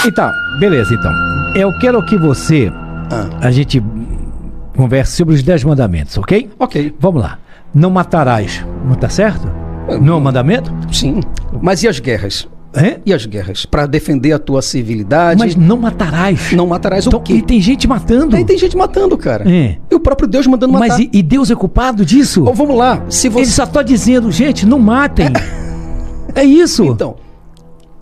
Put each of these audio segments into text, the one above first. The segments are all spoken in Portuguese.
Então, beleza, então. Eu quero que você, a gente converse sobre os 10 mandamentos, ok? Ok. Vamos lá. Não matarás, não tá certo? Não é um mandamento? Sim. Mas e as guerras? É? E as guerras? Para defender a tua civilidade. Mas não matarás. Não matarás então, o quê? E tem gente matando. Aí tem gente matando, cara. É. E o próprio Deus mandando matar. Mas e Deus é culpado disso? Ou vamos lá, se você... Ele só tá dizendo, gente, não matem. É isso. Então,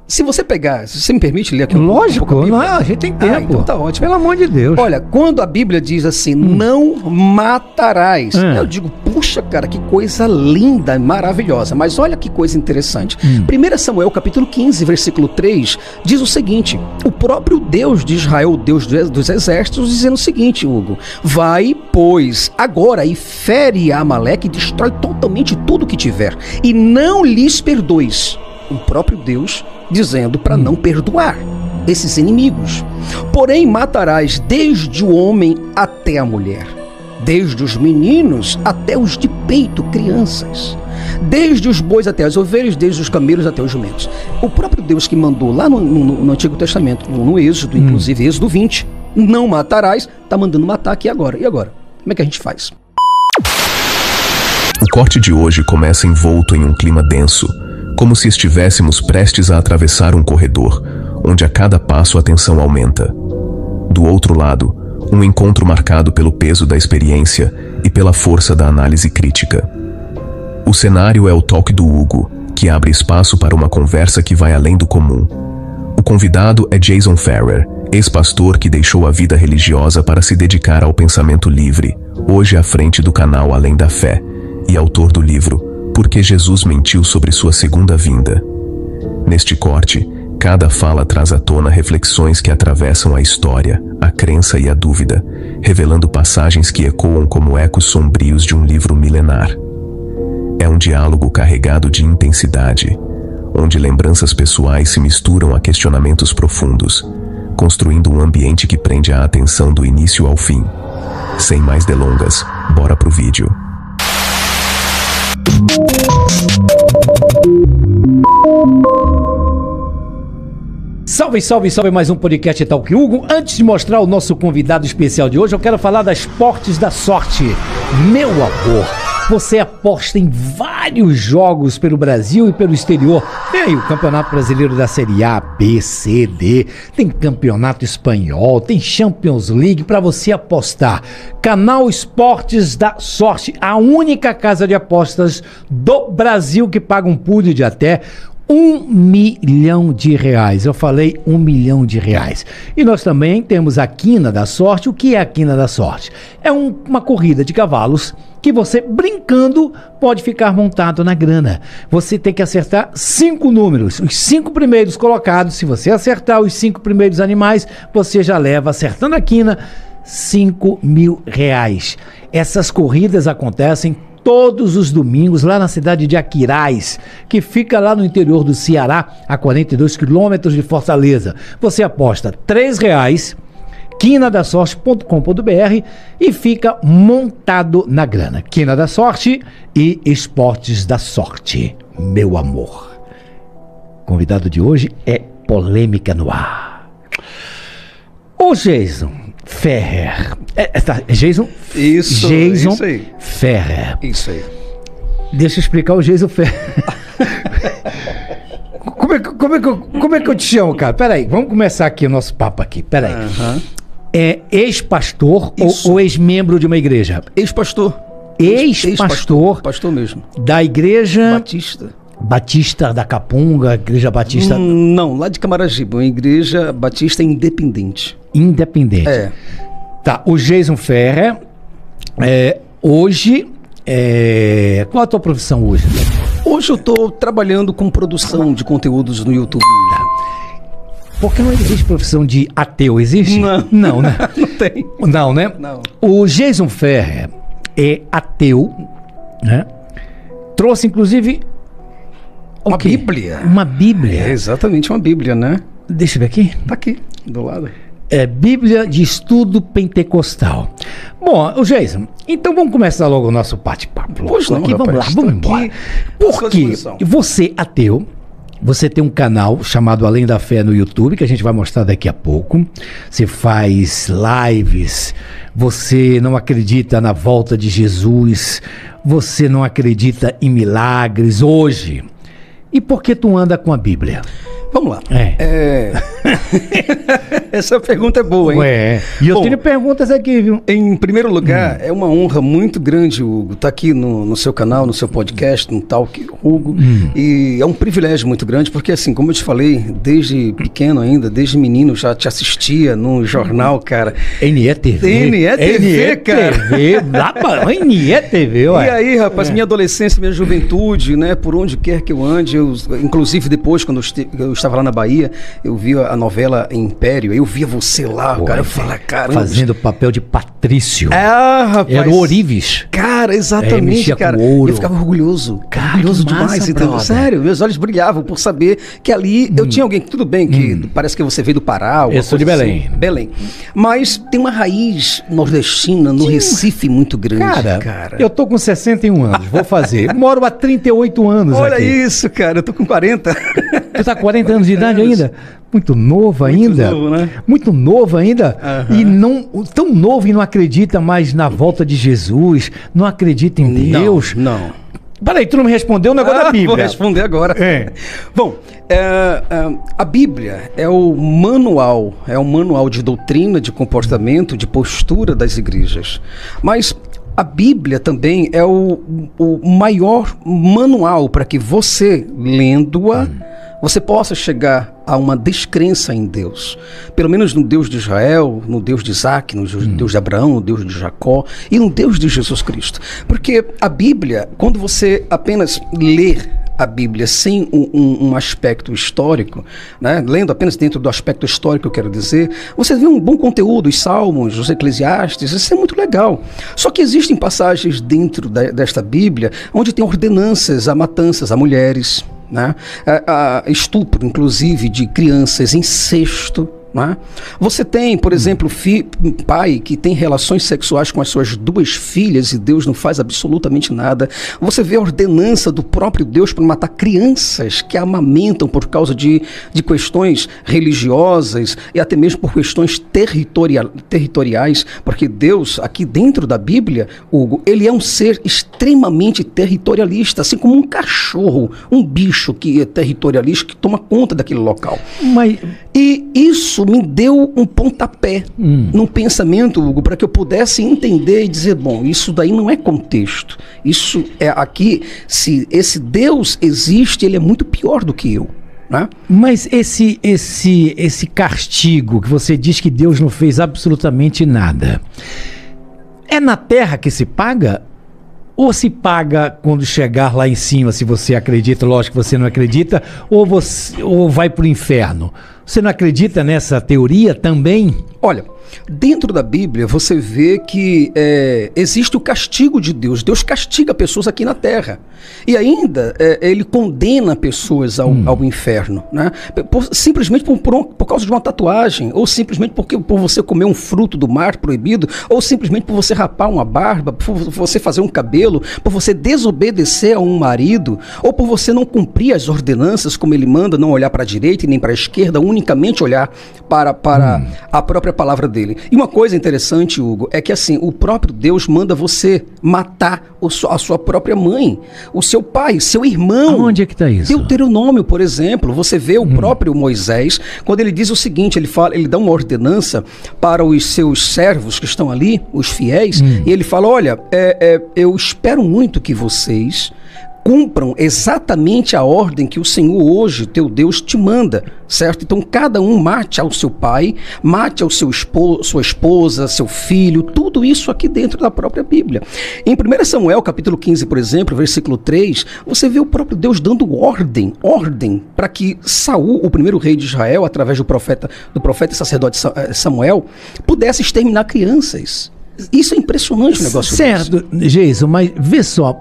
se você pegar... Se você me permite ler aqui Lógico, pouco a Bíblia? não, a gente tem tempo. Então tá ótimo. Pelo amor de Deus. Olha, quando a Bíblia diz assim, não matarás, eu digo, puxa, cara, que coisa linda, maravilhosa. Mas olha que coisa interessante. 1 Samuel, capítulo 15, versículo 3, diz o seguinte, o próprio Deus de Israel, o Deus dos exércitos, dizendo o seguinte, Hugo, vai, pois, agora e fere a Amaleque e destrói totalmente tudo que tiver, e não lhes perdoes. O próprio Deus dizendo para não perdoar esses inimigos. Porém, matarás desde o homem até a mulher, desde os meninos até os de peito, crianças, desde os bois até as ovelhas, desde os camelos até os jumentos. O próprio Deus que mandou lá no Antigo Testamento, no Êxodo, inclusive Êxodo 20, não matarás, está mandando matar aqui agora. E agora? Como é que a gente faz? O corte de hoje começa envolto em um clima denso, como se estivéssemos prestes a atravessar um corredor, onde a cada passo a tensão aumenta. Do outro lado, um encontro marcado pelo peso da experiência e pela força da análise crítica. O cenário é o talk do Hugo, que abre espaço para uma conversa que vai além do comum. O convidado é Jason Ferrer, ex-pastor que deixou a vida religiosa para se dedicar ao pensamento livre, hoje à frente do canal Além da Fé, e autor do livro Porque Jesus Mentiu sobre Sua Segunda Vinda. Neste corte, cada fala traz à tona reflexões que atravessam a história, a crença e a dúvida, revelando passagens que ecoam como ecos sombrios de um livro milenar. É um diálogo carregado de intensidade, onde lembranças pessoais se misturam a questionamentos profundos, construindo um ambiente que prende a atenção do início ao fim. Sem mais delongas, bora pro vídeo. Salve, salve, salve, mais um podcast Talk Hugo. Antes de mostrar o nosso convidado especial de hoje, eu quero falar das Esportes da Sorte. Meu amor, você aposta em vários jogos pelo Brasil e pelo exterior. Tem aí o Campeonato Brasileiro da Série A, B, C, D, tem Campeonato Espanhol, tem Champions League para você apostar. Canal Esportes da Sorte, a única casa de apostas do Brasil que paga um pool de até R$1 milhão. Eu falei R$1 milhão. E nós também temos a Quina da Sorte. O que é a Quina da Sorte? É uma corrida de cavalos que você, brincando, pode ficar montado na grana. Você tem que acertar 5 números. Os 5 primeiros colocados, se você acertar os 5 primeiros animais, você já leva, acertando a quina, R$5 mil. Essas corridas acontecem todos os domingos lá na cidade de Aquiraz, que fica lá no interior do Ceará, a 42 quilômetros de Fortaleza. Você aposta R$3, quinadasorte.com.br, e fica montado na grana. Quina da Sorte e Esportes da Sorte, meu amor. O convidado de hoje é polêmica no ar. O Jason Ferrer. Jason? Isso aí. Ferrer. Isso aí. Deixa eu explicar o Jason Ferrer. Como é que eu te chamo, cara? Peraí, vamos começar aqui o nosso papo aqui. Peraí. É ex-pastor ou ex-membro de uma igreja? Ex-pastor. Ex-pastor. Pastor mesmo. Da igreja... Batista da Capunga, Igreja Batista... Não, lá de Camaragibe, uma igreja batista independente. Independente. É. Tá, o Jason Ferrer, hoje, qual a tua profissão hoje? Hoje eu tô trabalhando com produção de conteúdos no YouTube. Porque não existe profissão de ateu, existe? Não, né? Não tem. Não, né? Não. O Jason Ferrer é ateu, né? Trouxe, inclusive... Uma Bíblia. Uma Bíblia. É exatamente uma Bíblia, né? Deixa eu ver aqui. Tá aqui, do lado. É Bíblia de Estudo Pentecostal. Bom, o Jason, então vamos começar logo o nosso bate-papo. Pois não, aqui, rapaz, vamos lá, vamos embora. Porque você, ateu, Você tem um canal chamado Além da Fé no YouTube, que a gente vai mostrar daqui a pouco. Você faz lives, você não acredita na volta de Jesus, você não acredita em milagres hoje. E por que tu anda com a Bíblia? Vamos lá. Essa pergunta é boa, hein? E eu tenho perguntas aqui, viu? Em primeiro lugar, é uma honra muito grande, Hugo, estar aqui no seu canal, no seu podcast, no Talk Hugo. E é um privilégio muito grande, porque assim, como eu te falei, desde pequeno ainda, desde menino, já te assistia no jornal, cara. NETV. NETV, cara. NETV, ué. E aí, rapaz, minha adolescência, minha juventude, né? Por onde quer que eu ande, inclusive depois, quando eu estava lá na Bahia, eu via a novela Império, eu via você lá, cara, eu falava, caramba. Fazendo o papel de Patrício. Rapaz. Era o Orives. Cara, exatamente, cara. Com ouro. Eu ficava orgulhoso. Cara, orgulhoso que massa, demais, então. brother. Sério, meus olhos brilhavam por saber que ali eu tinha alguém, tudo bem, que parece que você veio do Pará. Eu sou de Belém. Assim, Belém. Mas tem uma raiz nordestina no Recife muito grande, cara. Eu tô com 61 anos, vou fazer. Moro há 38 anos Olha aqui. isso, cara, eu tô com 40. Tu tá com 40 anos de idade ainda? Muito novo ainda. Muito novo, né? Muito novo ainda. E não tão novo e não acredita mais na volta de Jesus, não acredita em Deus. Não. Peraí, tu não me respondeu o negócio da Bíblia. Vou responder agora. Bom, a Bíblia é o manual de doutrina, de comportamento, de postura das igrejas. Mas a Bíblia também é o maior manual para que você, lendo-a, você possa chegar a uma descrença em Deus. Pelo menos no Deus de Israel, no Deus de Isaac, no Deus de Abraão, no Deus de Jacó e no Deus de Jesus Cristo. Porque a Bíblia, quando você apenas ler a Bíblia sem um aspecto histórico, né? Lendo apenas dentro do aspecto histórico, eu quero dizer, você vê um bom conteúdo, os Salmos, os Eclesiastes, isso é muito legal. Só que existem passagens dentro desta Bíblia onde tem ordenanças a matanças a mulheres, né? Estupro, inclusive, de crianças, incesto. Né? Você tem, por exemplo, pai que tem relações sexuais com as suas 2 filhas e Deus não faz absolutamente nada. Você vê a ordenança do próprio Deus para matar crianças que amamentam por causa de questões religiosas e até mesmo por questões territoriais, porque Deus, aqui dentro da Bíblia, Hugo, ele é um ser extremamente territorialista, assim como um cachorro, um bicho que é territorialista, que toma conta daquele local. E isso me deu um pontapé num pensamento, Hugo, para que eu pudesse entender e dizer, bom, isso daí não é contexto. Isso é aqui, se esse Deus existe, ele é muito pior do que eu. Né? Mas esse castigo que você diz que Deus não fez absolutamente nada, é na terra que se paga? Ou se paga quando chegar lá em cima, se você acredita, lógico que você não acredita, ou vai para o inferno? Você não acredita nessa teoria também? Olha, dentro da Bíblia você vê que existe o castigo de Deus. Deus castiga pessoas aqui na terra. E ainda ele condena pessoas ao inferno, né? Simplesmente por causa de uma tatuagem, ou simplesmente por você comer um fruto do mar proibido, ou simplesmente por você rapar uma barba, por você fazer um cabelo, por você desobedecer a um marido, ou por você não cumprir as ordenanças como ele manda, não olhar para a direita e nem para a esquerda, unicamente olhar para a própria palavra dele. E uma coisa interessante, Hugo, é que assim, o próprio Deus manda você matar a sua própria mãe, o seu pai, seu irmão. Onde é que está isso? Deuteronômio, por exemplo, você vê o próprio Moisés, quando ele diz o seguinte, ele dá uma ordenança para os seus servos que estão ali, os fiéis, e ele fala, olha, eu espero muito que vocês cumpram exatamente a ordem que o Senhor hoje, teu Deus, te manda, certo? Então cada um mate ao seu pai, mate ao sua esposa, seu filho, tudo isso aqui dentro da própria Bíblia. Em 1 Samuel, capítulo 15, por exemplo, versículo 3, você vê o próprio Deus dando ordem para que Saul, o primeiro rei de Israel, através do profeta e sacerdote Samuel, pudesse exterminar crianças. Isso é impressionante o negócio. Certo, Geison, mas vê só,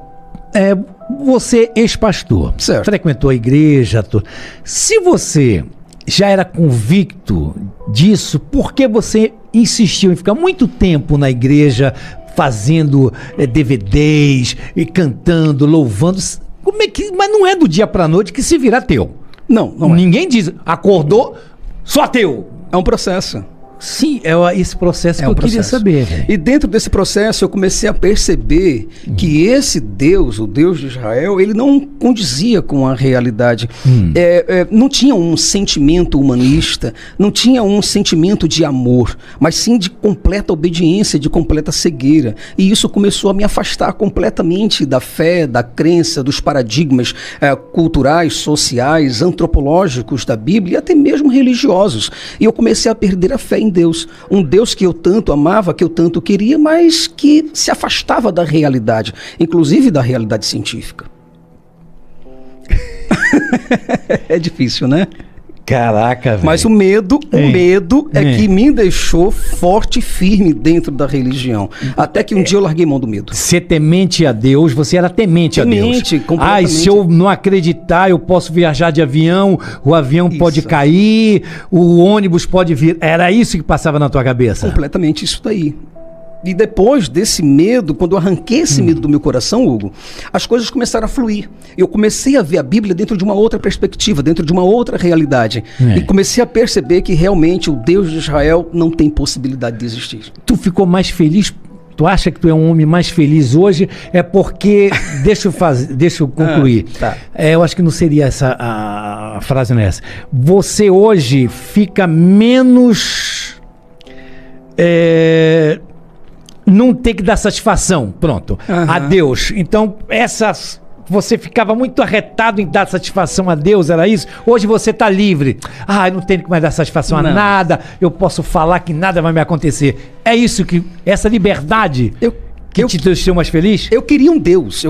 você ex-pastor, frequentou a igreja, se você já era convicto disso, por que você insistiu em ficar muito tempo na igreja fazendo DVDs e cantando, louvando? Mas não é do dia para a noite que se vira teu. Não é. Ninguém diz, acordou, sou ateu. É um processo. Sim, é esse processo que eu queria saber. Véio. E dentro desse processo eu comecei a perceber que esse Deus, o Deus de Israel, ele não condizia com a realidade. Não tinha um sentimento humanista, não tinha um sentimento de amor, mas sim de completa obediência, de completa cegueira. E isso começou a me afastar completamente da fé, da crença, dos paradigmas culturais, sociais, antropológicos da Bíblia e até mesmo religiosos. E eu comecei a perder a fé em Deus, um Deus que eu tanto amava, que eu tanto queria, mas que se afastava da realidade, inclusive da realidade científica. É difícil, né? Caraca, velho. Mas o medo é que me deixou forte e firme dentro da religião. Até que um dia eu larguei mão do medo. Ser temente a Deus, você era temente a Deus. Temente, completamente. Se eu não acreditar, eu posso viajar de avião, o avião pode cair, o ônibus pode vir. Era isso que passava na tua cabeça? Completamente isso daí. E depois desse medo, quando eu arranquei esse medo do meu coração, Hugo, as coisas começaram a fluir. Eu comecei a ver a Bíblia dentro de uma outra perspectiva, dentro de uma outra realidade. E comecei a perceber que realmente o Deus de Israel não tem possibilidade de existir. Tu ficou mais feliz? Tu acha que tu é um homem mais feliz hoje? É porque... deixa eu concluir. Tá. Eu acho que não seria essa a frase, não é essa. Você hoje fica menos... não ter que dar satisfação, pronto, a Deus. Então, você ficava muito arretado em dar satisfação a Deus, era isso? Hoje você está livre. Eu não tenho que mais dar satisfação a nada, eu posso falar que nada vai me acontecer. É isso essa liberdade... Que te deixou mais feliz? Eu queria um Deus.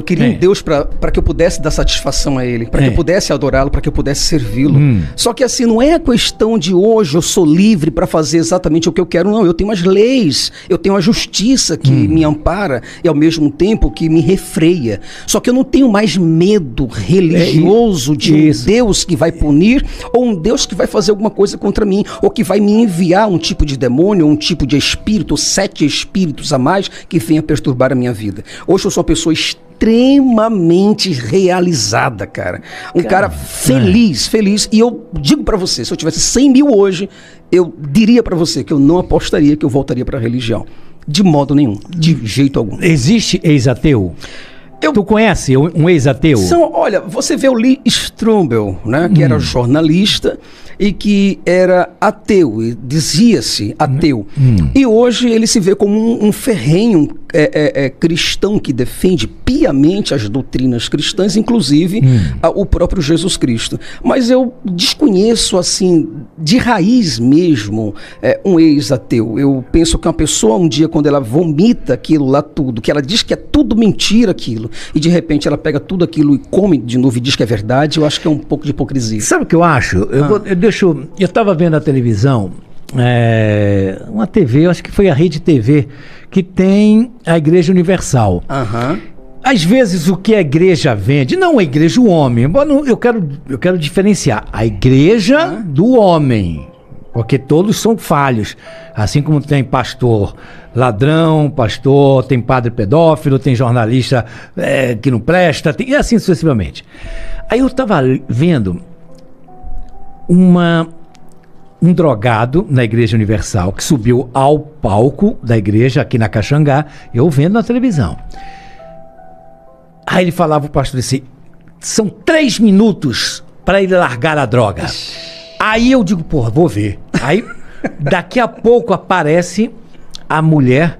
Para que eu pudesse dar satisfação a Ele, para que eu pudesse adorá-lo, para que eu pudesse servi-lo. Só que assim, não é a questão de hoje eu sou livre para fazer exatamente o que eu quero, não. Eu tenho as leis, eu tenho a justiça que me ampara e ao mesmo tempo que me refreia. Só que eu não tenho mais medo religioso de um Deus que vai punir ou um Deus que vai fazer alguma coisa contra mim ou que vai me enviar um tipo de demônio, um tipo de espírito, 7 espíritos a mais que venha perturbar a minha vida. Hoje eu sou uma pessoa extremamente realizada, cara. Cara feliz. E eu digo pra você, se eu tivesse 100 mil hoje, eu diria pra você que eu não apostaria que eu voltaria pra religião. De modo nenhum. De jeito algum. Existe ex-ateu? Tu conhece um ex-ateu? Olha, você vê o Lee Strobel, né, que era jornalista e que era ateu, e dizia-se ateu. E hoje ele se vê como um ferrenho cristão que defende piamente as doutrinas cristãs, inclusive o próprio Jesus Cristo. Mas eu desconheço, assim, de raiz mesmo, um ex-ateu. Eu penso que uma pessoa, um dia, quando ela vomita aquilo lá tudo, que ela diz que é tudo mentira aquilo, e de repente ela pega tudo aquilo e come de novo e diz que é verdade, eu acho que é um pouco de hipocrisia. Sabe o que eu acho? Eu estava vendo a televisão, uma TV, eu acho que foi a Rede TV, que tem a Igreja Universal. Às vezes o que a igreja vende, não a igreja, o homem, eu quero diferenciar a igreja do homem, porque todos são falhos, assim como tem pastor ladrão, tem padre pedófilo, tem jornalista que não presta, e assim sucessivamente. Aí eu estava vendo um drogado na Igreja Universal que subiu ao palco da igreja aqui na Caxangá, eu vendo na televisão. Aí ele falava, o pastor disse, são 3 minutos para ele largar a droga. Aí eu digo, vou ver. Aí daqui a pouco aparece a mulher,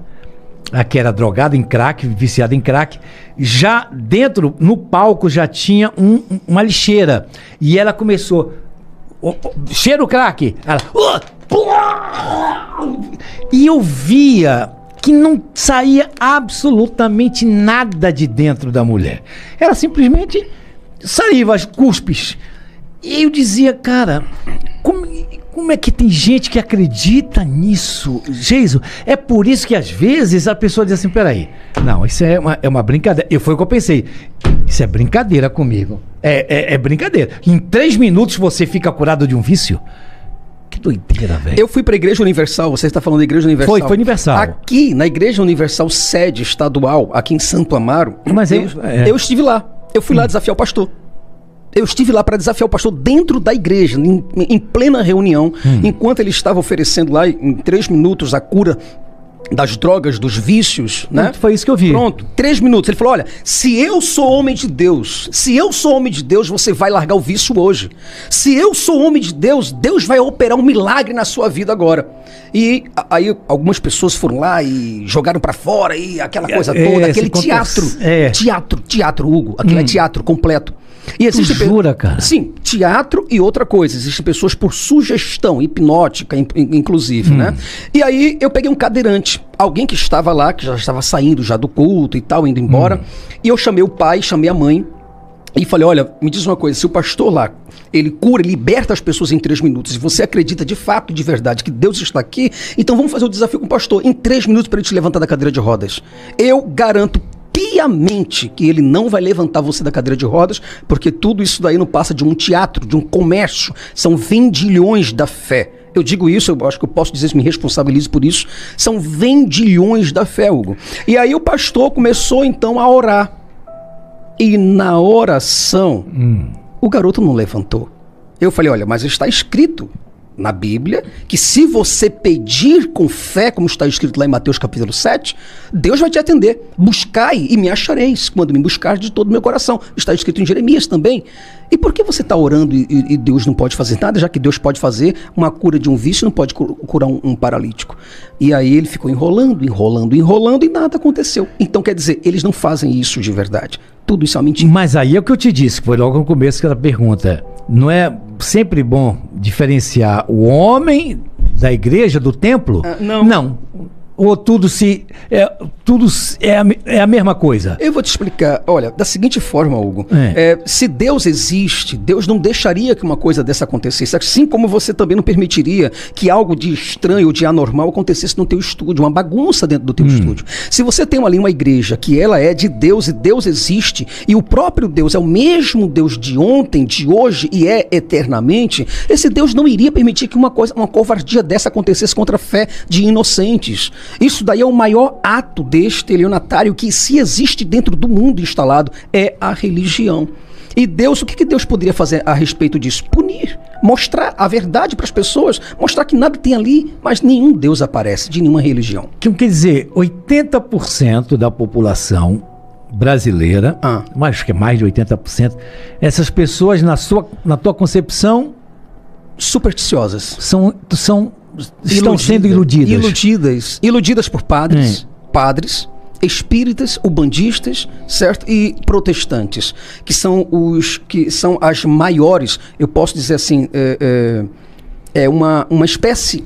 a que era drogada em crack, viciada em crack, já dentro, no palco, já tinha uma lixeira. E ela começou... cheiro crack. Ela... E eu via que não saía absolutamente nada de dentro da mulher. Ela simplesmente saliva, as cuspes. E eu dizia, cara, como é que tem gente que acredita nisso? Geiso, é por isso que às vezes a pessoa diz assim, peraí, não, isso é uma brincadeira. Foi o que eu pensei, isso é brincadeira comigo. É brincadeira. Em 3 minutos você fica curado de um vício? Que doideira, velho. Eu fui para a Igreja Universal, você está falando da Igreja Universal. Foi Universal. Aqui, na Igreja Universal, sede estadual, aqui em Santo Amaro, mas eu estive lá. Eu fui lá desafiar o pastor. Eu estive lá para desafiar o pastor dentro da igreja, em plena reunião, enquanto ele estava oferecendo lá em 3 minutos a cura das drogas, dos vícios, né? Foi isso que eu vi. Pronto, 3 minutos. Ele falou, olha, se eu sou homem de Deus, você vai largar o vício hoje. Se eu sou homem de Deus, Deus vai operar um milagre na sua vida agora. E aí algumas pessoas foram lá e jogaram pra fora, e aquela coisa toda, aquele teatro, Hugo, aquilo é teatro completo. E tu jura, cara? Sim, teatro e outra coisa. Existem pessoas por sugestão, hipnótica, inclusive, né? E aí eu peguei um cadeirante, alguém que estava lá, que já estava saindo já do culto e tal, indo embora. E eu chamei o pai, chamei a mãe e falei, olha, me diz uma coisa, se o pastor lá, ele cura, ele liberta as pessoas em 3 minutos, e você acredita de fato, de verdade, que Deus está aqui, então vamos fazer o desafio com o pastor, em 3 minutos para ele te levantar da cadeira de rodas. Eu garanto piamente que ele não vai levantar você da cadeira de rodas, porque tudo isso daí não passa de um teatro, de um comércio, são vendilhões da fé. Eu digo isso, eu acho que eu posso dizer isso, me responsabilizo por isso, são vendilhões da fé, Hugo. E aí o pastor começou então a orar, e na oração, o garoto não levantou. Eu falei, olha, mas está escrito na Bíblia, que se você pedir com fé, como está escrito lá em Mateus capítulo 7, Deus vai te atender. Buscai e me achareis, quando me buscar de todo o meu coração. Está escrito em Jeremias também. E por que você está orando e Deus não pode fazer nada, já que Deus pode fazer uma cura de um vício, não pode curar um paralítico? E aí ele ficou enrolando e nada aconteceu. Então quer dizer, eles não fazem isso de verdade. Tudo isso é uma mentira. Mas aí é o que eu te disse, que foi logo no começo que ela pergunta. Não é sempre bom diferenciar o homem da igreja, do templo? Não. Ou tudo é a mesma coisa? Eu vou te explicar. Olha, da seguinte forma, Hugo. Se Deus existe, Deus não deixaria que uma coisa dessa acontecesse. Assim como você também não permitiria que algo de estranho ou de anormal acontecesse no teu estúdio, uma bagunça dentro do teu estúdio. Se você tem ali uma igreja que ela é de Deus e Deus existe, e o próprio Deus é o mesmo Deus de ontem, de hoje e é eternamente, esse Deus não iria permitir que uma covardia dessa acontecesse contra a fé de inocentes. Isso daí é o maior ato deste estelionatário que se existe dentro do mundo instalado, é a religião. E Deus, o que Deus poderia fazer a respeito disso? Punir, mostrar a verdade para as pessoas, mostrar que nada tem ali, mas nenhum Deus aparece de nenhuma religião. Quer dizer, 80% da população brasileira, mas acho que é mais de 80%, essas pessoas na tua concepção supersticiosas estão sendo iludidas por padres, espíritas, ubandistas, certo? E protestantes, que são as maiores, eu posso dizer assim, uma espécie,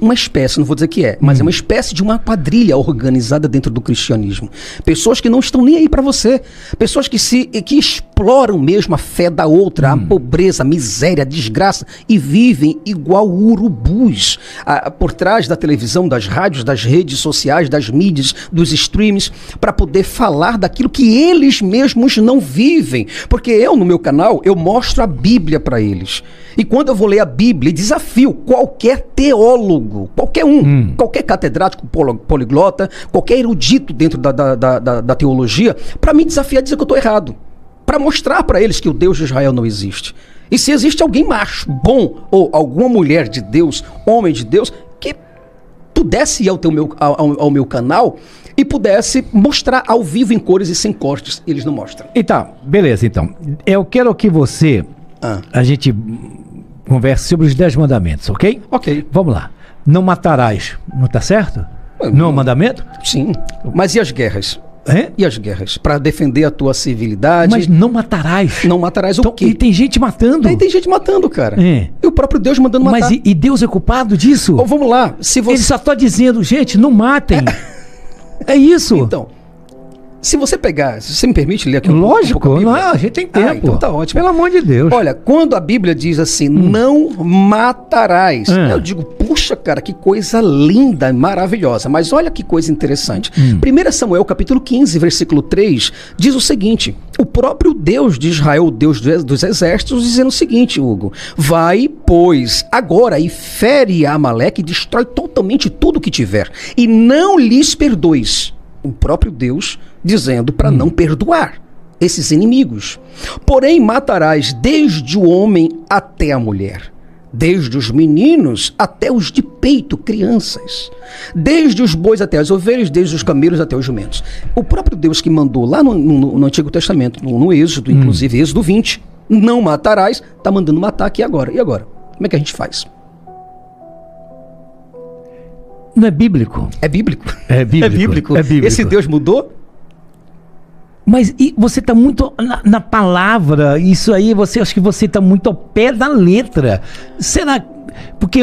não vou dizer que é, mas é uma espécie de uma quadrilha organizada dentro do cristianismo. Pessoas que não estão nem aí para você. Pessoas que exploram mesmo a fé da outra, a pobreza, a miséria, a desgraça, e vivem igual urubus por trás da televisão, das rádios, das redes sociais, das mídias, dos streams, para poder falar daquilo que eles mesmos não vivem. Porque eu, no meu canal, eu mostro a Bíblia para eles. E quando eu vou ler a Bíblia, desafio qualquer teólogo, qualquer catedrático poliglota, qualquer erudito dentro da teologia, para me desafiar a dizer que eu estou errado. Para mostrar para eles que o Deus de Israel não existe. E se existe alguém macho, bom, ou alguma mulher de Deus, homem de Deus, que pudesse ir ao meu canal e pudesse mostrar ao vivo em cores e sem cortes. Eles não mostram. Então, beleza, então. Eu quero que você... A gente converse sobre os 10 mandamentos, ok? Ok. Vamos lá. Não matarás, não está certo? Não é um mandamento? Sim. Mas e as guerras? E as guerras? Para defender a tua civilidade. Mas não matarás. Não matarás o quê? E tem gente matando. Tem gente matando, cara. E o próprio Deus mandando matar. Mas e Deus é culpado disso? Vamos lá. Ele só está dizendo, gente, não matem. É isso. Então, se você pegar, se você me permite ler aqui Lógico, pouco a gente tem tempo. Então tá ótimo. Pelo amor de Deus. Olha, quando a Bíblia diz assim, não matarás, eu digo, puxa, cara, que coisa linda, maravilhosa. Mas olha que coisa interessante. 1 Samuel capítulo 15, versículo 3, diz o seguinte: o próprio Deus de Israel, o Deus dos exércitos, dizendo o seguinte, Hugo: vai, pois, agora e fere a Amaleque e destrói totalmente tudo que tiver, e não lhes perdoes. O próprio Deus dizendo para não perdoar. esses inimigos. Porém, matarás desde o homem até a mulher, desde os meninos até os de peito, crianças, desde os bois até as ovelhas, desde os camelos até os jumentos. O próprio Deus que mandou lá no Antigo Testamento, no Êxodo, inclusive Êxodo 20, não matarás, está mandando matar aqui agora. E agora? Como é que a gente faz? Não é bíblico? É bíblico. É bíblico. É bíblico. Esse Deus mudou? Mas você está muito na palavra, isso aí, acho que você está muito ao pé da letra. Será? Porque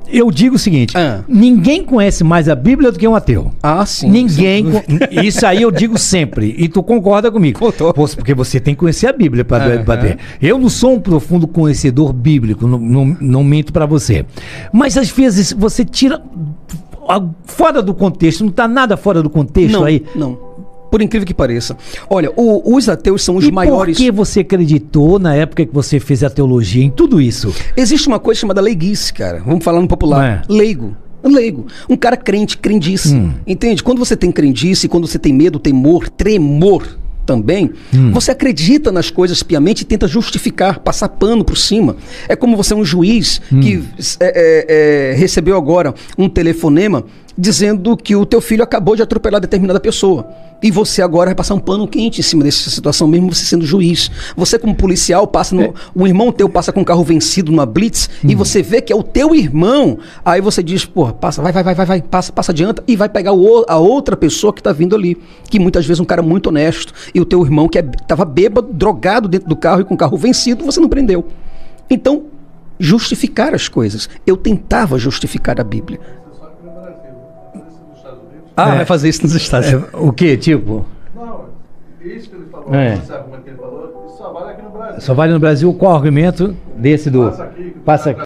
eu digo o seguinte, ninguém conhece mais a Bíblia do que um ateu. Ah, sim. Ninguém. Isso aí eu digo sempre. E tu concorda comigo. Porque você tem que conhecer a Bíblia para debater. Eu não sou um profundo conhecedor bíblico, não minto para você. Mas às vezes você tira fora do contexto, não está nada fora do contexto aí? Não. Por incrível que pareça. Olha, os ateus são os maiores... por que você acreditou, na época que você fez a teologia, em tudo isso? Existe uma coisa chamada leiguice, cara. Vamos falar no popular. Leigo. Um cara crente, crendice. Entende? Quando você tem crendice, quando você tem medo, temor, tremor também, você acredita nas coisas piamente e tenta justificar, passar pano por cima. É como você é um juiz que recebeu agora um telefonema dizendo que o teu filho acabou de atropelar determinada pessoa. E você agora vai passar um pano quente em cima dessa situação, mesmo você sendo juiz. Você como policial, um irmão teu passa com um carro vencido numa blitz, e você vê que é o teu irmão. Aí você diz, pô, passa, vai, passa adianta, e vai pegar a outra pessoa que tá vindo ali. Que muitas vezes é um cara muito honesto. E o teu irmão que tava bêbado, drogado dentro do carro e com o carro vencido, você não prendeu. Então, justificar as coisas. Eu tentava justificar a Bíblia. Vai fazer isso nos Estados Unidos. O quê? Tipo? Não, isso que ele falou, esse argumento que ele falou, isso só vale aqui no Brasil. Só vale no Brasil qual argumento desse do... Passa aqui.